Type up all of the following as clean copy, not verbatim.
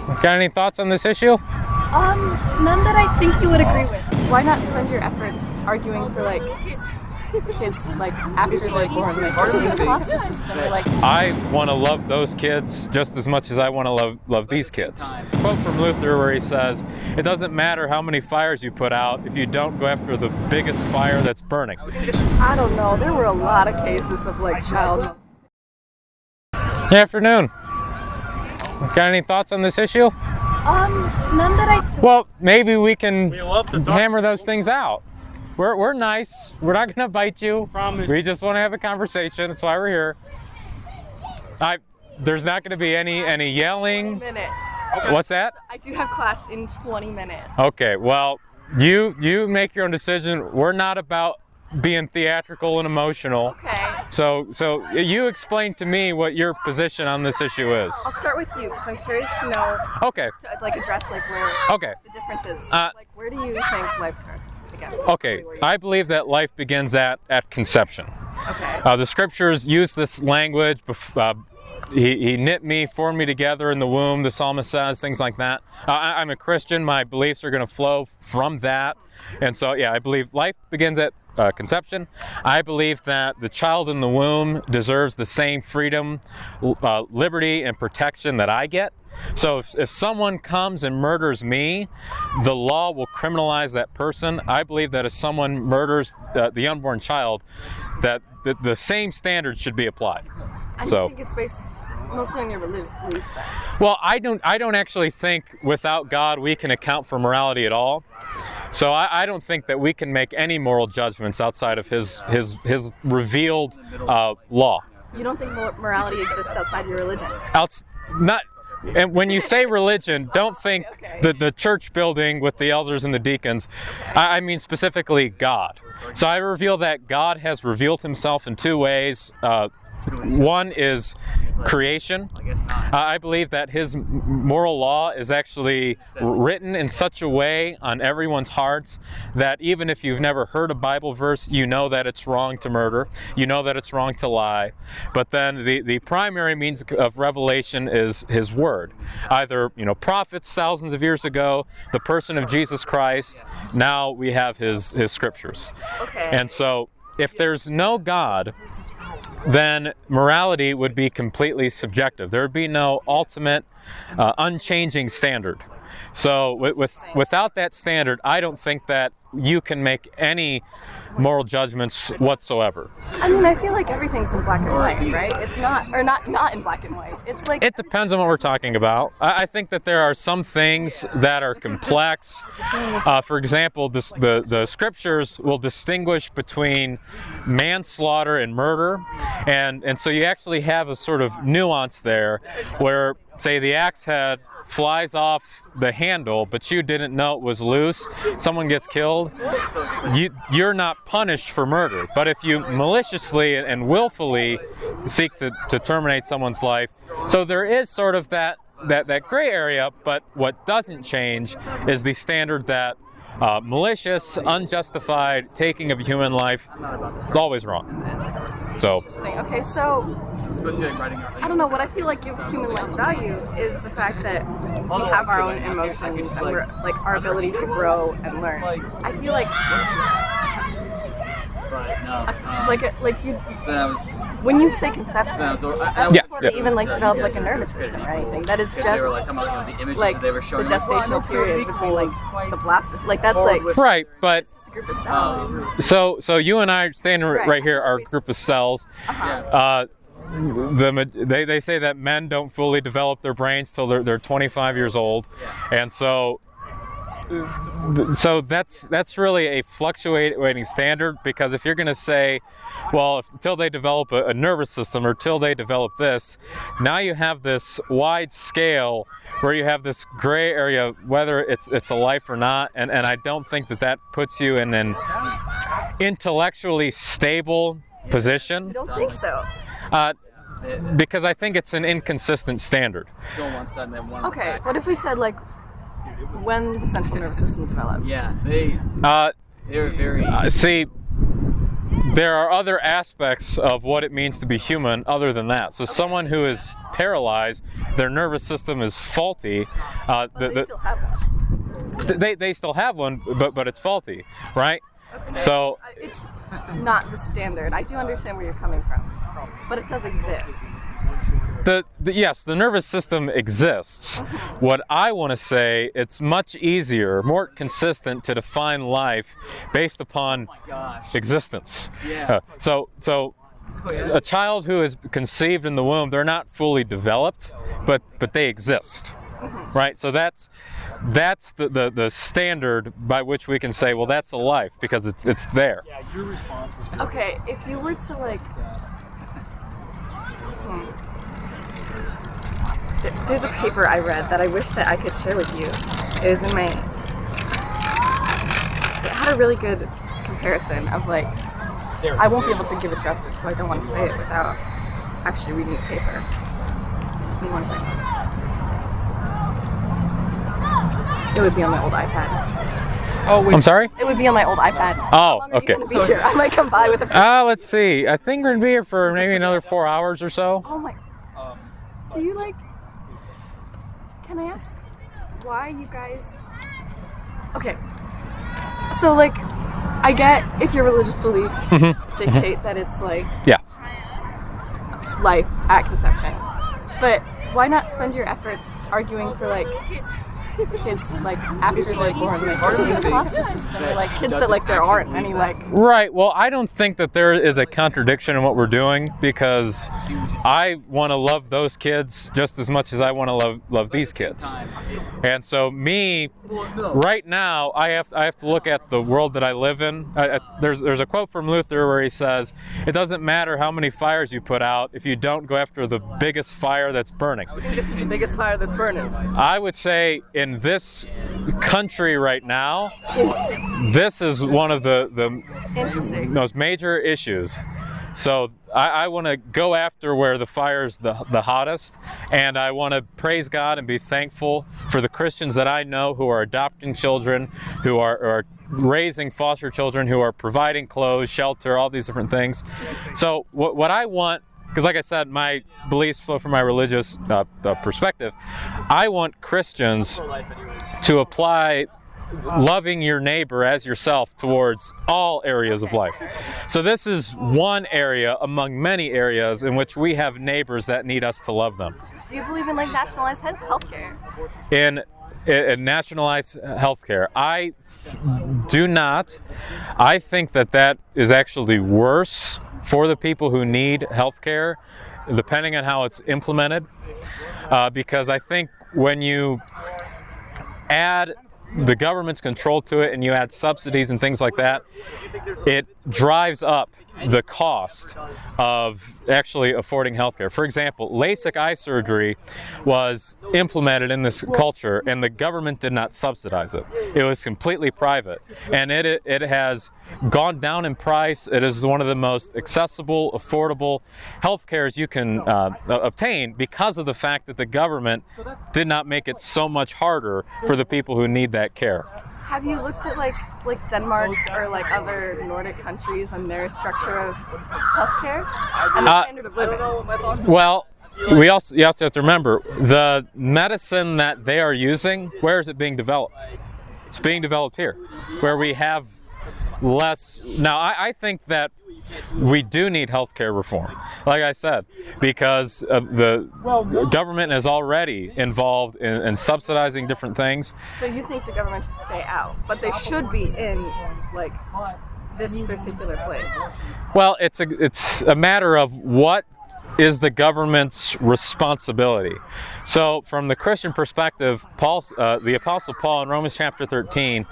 Got any thoughts on this issue? None that I think you would agree with. Why not spend your efforts arguing for like kids like after they're born, like in the foster system? Or, like I want to love those kids just as much as I want to love these kids. Quote from Luther where he says, "It doesn't matter how many fires you put out if you don't go after the biggest fire that's burning." I don't know. There were a lot of cases of like child. Good afternoon. Got any thoughts on this issue? None that I. Well, maybe we can hammer those things out. We're nice. We're not gonna bite you. Promise. We just want to have a conversation. That's why we're here. There's not gonna be any yelling. Minutes. Okay. What's that? I do have class in 20 minutes. Okay. Well, you make your own decision. We're not about being theatrical and emotional. Okay. So you explain to me what your position on this issue is. I'll start with you because I'm curious to know. Okay. To like address like where the difference is. Like where do you think life starts? I guess. Okay. I believe that life begins at conception. Okay. The scriptures use this language. He knit me, formed me together in the womb, the psalmist says, things like that. I'm a Christian. My beliefs are going to flow from that. And so, yeah, I believe life begins at conception. I believe that the child in the womb deserves the same freedom, liberty, and protection that I get. So if someone comes and murders me, the law will criminalize that person. I believe that if someone murders the unborn child, that the same standards should be applied. I think it's based mostly on your religious beliefs then. Well, I don't actually think without God we can account for morality at all. So I don't think that we can make any moral judgments outside of his revealed law. You don't think morality exists outside your religion? And when you say religion, don't think the church building with the elders and the deacons. I mean specifically God. So I reveal that God has revealed himself in two ways. One is creation. I believe that his moral law is actually written in such a way on everyone's hearts that even if you've never heard a Bible verse, you know that it's wrong to murder, you know that it's wrong to lie. But then the primary means of revelation is his word. Either, prophets thousands of years ago, the person of Jesus Christ, now we have his scriptures. Okay. And so if there's no God, then morality would be completely subjective. There would be no ultimate, unchanging standard. So without that standard, I don't think that you can make any moral judgments whatsoever. I mean, I feel like everything's in black and white, right? It's not, or not in black and white. It's like... It depends on what we're talking about. I think that there are some things that are complex. For example, the scriptures will distinguish between manslaughter and murder. And so you actually have a sort of nuance there where, say, the axe head flies off the handle, but you didn't know it was loose, someone gets killed, you're not punished for murder. But if you maliciously and willfully seek to terminate someone's life, so there is sort of that gray area, but what doesn't change is the standard that malicious, unjustified taking of human life is always wrong. So, okay, so I don't know, what I feel like gives human life value is the fact that we have our own emotions and we're like our ability to grow and learn. I feel like when you say conception, even like develop like a nervous system or anything. That is just like the gestational period between like the blastocyst. Like that's like right, but it's just a group of cells. So you and I standing right here are a group of cells. They say that men don't fully develop their brains till they're 25 years old, and so that's really a fluctuating standard, because if you're going to say, well, until they develop a nervous system or till they develop this, now you have this wide scale where you have this gray area whether it's a life or not, and I don't think that puts you in an intellectually stable position. You don't think so? Because I think it's an inconsistent standard. Okay, what if we said like when the central nervous system develops? Yeah, they were very... See, there are other aspects of what it means to be human other than that. So someone who is paralyzed, their nervous system is faulty. But they still have one. They still have one, but it's faulty, right? Okay. So it's not the standard. I do understand where you're coming from, but it does exist. Yes, the nervous system exists. What I want to say, it's much easier, more consistent to define life based upon existence. So a child who is conceived in the womb, they're not fully developed, but they exist, right? So that's the standard by which we can say, well, that's a life, because it's there. Okay, if you were to like, there's a paper I read that I wish that I could share with you. It was in my, it had a really good comparison of like, I won't be able to give it justice, so I don't want to say it without actually reading the paper. Give me 1 second. It would be on my old iPad. Oh, I'm sorry? It would be on my old iPad. Oh, okay. Are you gonna be here? I might come by with a Let's see. I think we're going to be here for maybe another 4 hours or so. Oh my. Do you like, can I ask why you guys, okay, so like, I get if your religious beliefs dictate that it's like, Yeah. life at conception, but why not spend your efforts arguing for like kids like after they're born, like kids in the foster system, or like kids that like there aren't any like. Right. Well, I don't think that there is a contradiction in what we're doing, because I want to love those kids just as much as I want to love these kids. And so me, right now, I have to look at the world that I live in. There's a quote from Luther where he says, "It doesn't matter how many fires you put out if you don't go after the biggest fire that's burning." I think this is the biggest fire that's burning. I would say in this country right now, this is one of the most major issues. So I want to go after where the fire's the hottest, and I want to praise God and be thankful for the Christians that I know who are adopting children, who are raising foster children, who are providing clothes, shelter, all these different things. So what I want, because like I said, my beliefs flow from my religious perspective, I want Christians to apply loving your neighbor as yourself towards all areas of life. So this is one area among many areas in which we have neighbors that need us to love them. Do you believe in like nationalized healthcare? In nationalized healthcare, I do not. I think that is actually worse for the people who need healthcare, depending on how it's implemented, because I think when you add the government's control to it and you add subsidies and things like that, it drives up the cost of actually affording healthcare. For example, LASIK eye surgery was implemented in this culture and the government did not subsidize it. It was completely private, and it has gone down in price. It is one of the most accessible, affordable healthcares you can obtain because of the fact that the government did not make it so much harder for the people who need that care. Have you looked at like Denmark or like other Nordic countries and their structure of healthcare and the standard of living? Well, you also have to remember the medicine that they are using. Where is it being developed? It's being developed here, where we have less. Now, I think that we do need healthcare reform, like I said, because the government is already involved in subsidizing different things. So you think the government should stay out, but they should be in like this particular place? Well, it's a matter of what is the government's responsibility. So from the Christian perspective, the Apostle Paul in Romans chapter 13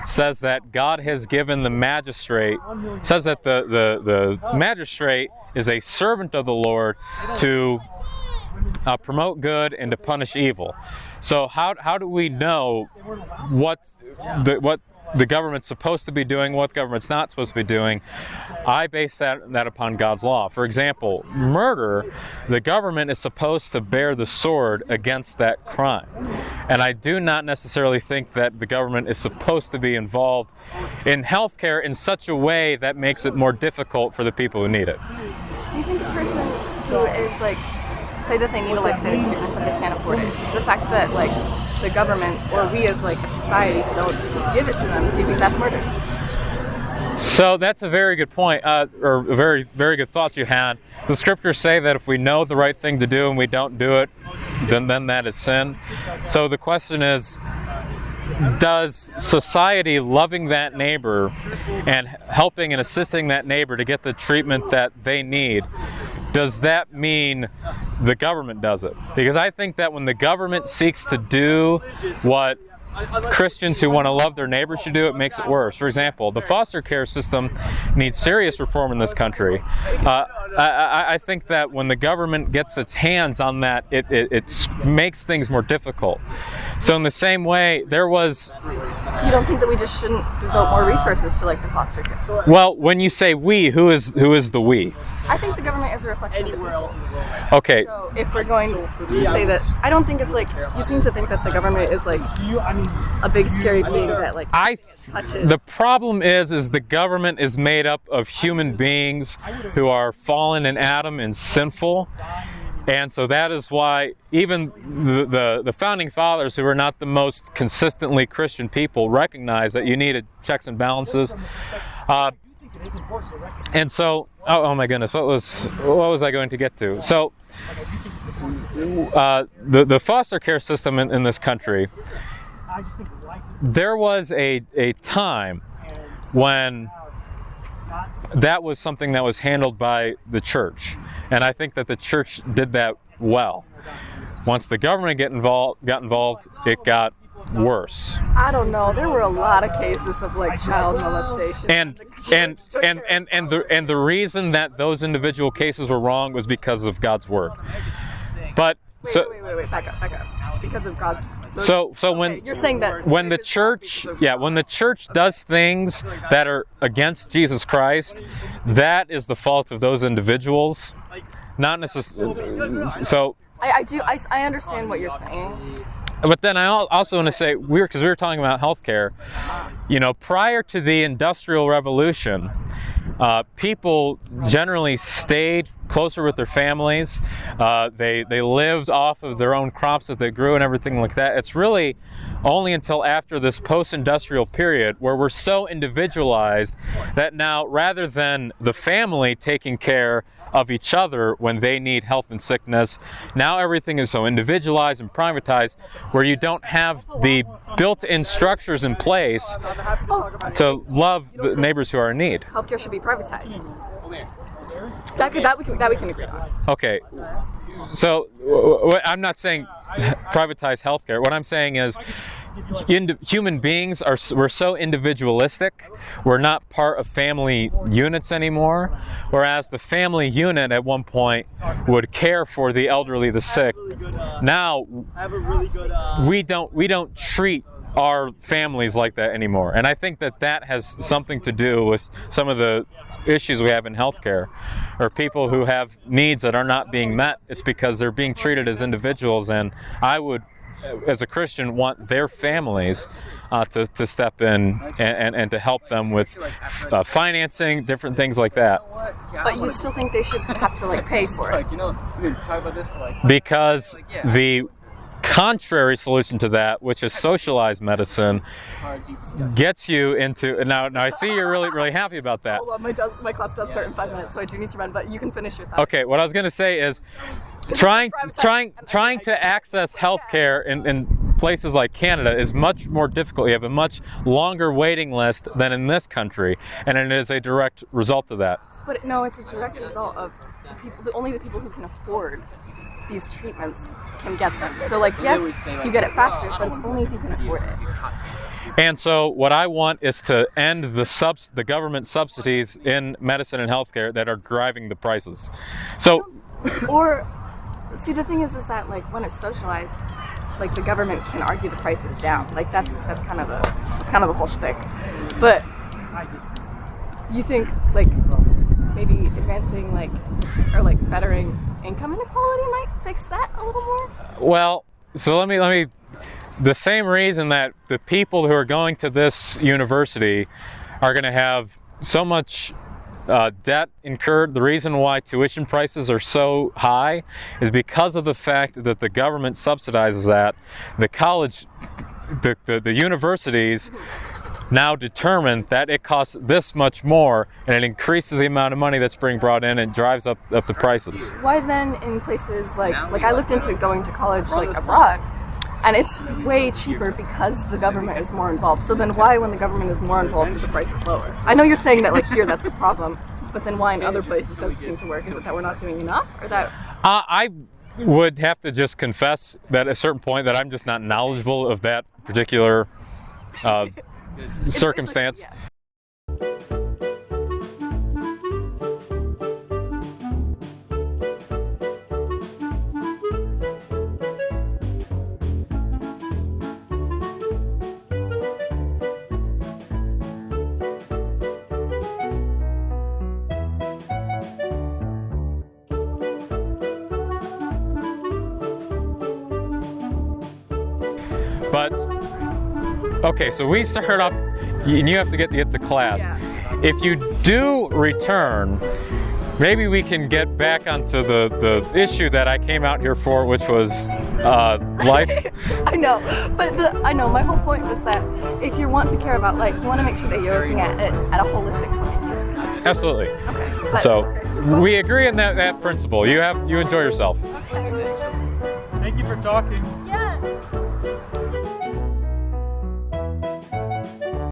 says that God has given the magistrate, says that the magistrate is a servant of the Lord to promote good and to punish evil. So how do we know what the government's supposed to be doing, what the government's not supposed to be doing, I base that upon God's law. For example, murder, the government is supposed to bear the sword against that crime. And I do not necessarily think that the government is supposed to be involved in healthcare in such a way that makes it more difficult for the people who need it. Do you think a person who is like, say that they need a life-saving treatment but they can't afford it, the fact that like the government or we as like a society don't give it to them, do you think that's murder? So that's a very good point, or a very, very good thought you had. The scriptures say that if we know the right thing to do and we don't do it, then that is sin. So the question is, does society loving that neighbor and helping and assisting that neighbor to get the treatment that they need, does that mean the government does it? Because I think that when the government seeks to do what Christians who want to love their neighbors should do, it makes it worse. For example, the foster care system needs serious reform in this country. I think that when the government gets its hands on that, it makes things more difficult. So in the same way, there was... You don't think that we just shouldn't devote more resources to like the foster care system? Well, when you say we, who is the we? I think the government is a reflection of the people. Okay. So if we're going to say that, I don't think it's like, you seem to think that the government is like a big scary being that like touches. The problem is the government is made up of human beings who are fallen in Adam and sinful. And so that is why even the founding fathers, who are not the most consistently Christian people, recognize that you needed checks and balances. And so, oh my goodness, what was I going to get to? So, the foster care system in this country, there was a time when that was something that was handled by the church. And I think that the church did that well. Once the government got involved, it got worse. I don't know. There were a lot of cases of like child molestation. And the reason that those individual cases were wrong was because of God's word. But wait, back up. Because of God's word. So when you're saying that when the church does things that are against Jesus Christ, that is the fault of those individuals, not necessarily. So I understand what you're saying. But then I also want to say, because we were talking about healthcare, prior to the Industrial Revolution, people generally stayed closer with their families. They lived off of their own crops that they grew and everything like that. It's really only until after this post-industrial period where we're so individualized that now, rather than the family taking care of each other when they need health and sickness, now everything is so individualized and privatized where you don't have the built-in structures in place to love the neighbors who are in need. Healthcare should be privatized. That we can agree on. Okay, so I'm not saying privatize healthcare. What I'm saying is human beings we're so individualistic. We're not part of family units anymore. Whereas the family unit at one point would care for the elderly, the sick. Now we don't treat our families like that anymore. And I think that has something to do with some of the issues we have in healthcare, or people who have needs that are not being met. It's because they're being treated as individuals, and I would, as a Christian, want their families to step in and to help them with financing, different things like that. But you still think they should have to pay for it? Because the contrary solution to that, which is socialized medicine, gets you into... Now I see you're really, really happy about that. Hold on, my class does start in 5 minutes, so I do need to run, but you can finish with that. Okay, what I was going to say is trying to access healthcare in places like Canada is much more difficult. You have a much longer waiting list than in this country, and it is a direct result of that. But no, it's a direct result of only the people who can afford these treatments can get them. So yes, you get it faster, but it's only if you can afford it. And so what I want is to end the government subsidies in medicine and healthcare that are driving the prices. So, or see, the thing is that when it's socialized, like the government can argue the prices down. Like that's kind of the whole shtick. But you think like maybe advancing like or like bettering income inequality might fix that a little more? Well, so let me the same reason that the people who are going to this university are going to have so much debt incurred, the reason why tuition prices are so high is because of the fact that the government subsidizes that. The college, the universities now determine that it costs this much more, and it increases the amount of money that's being brought in and drives up the prices. Why then in places like I looked into going to college like abroad, and it's way cheaper because the government is more involved. So then why, when the government is more involved, is the prices lower? I know you're saying that like here that's the problem, but then why in other places does it seem to work? Is it that we're not doing enough, or that? I would have to just confess that at a certain point that I'm just not knowledgeable of that particular circumstance. It's like, yeah. But okay, so we start off, and you have to get to class. Yeah. If you do return, maybe we can get back onto the issue that I came out here for, which was life. I know, but I know my whole point was that if you want to care about life, you want to make sure that you're looking at it at a holistic point of view. Absolutely. Okay. But, So we agree on that principle. You enjoy yourself. okay. Thank you for talking. Yeah.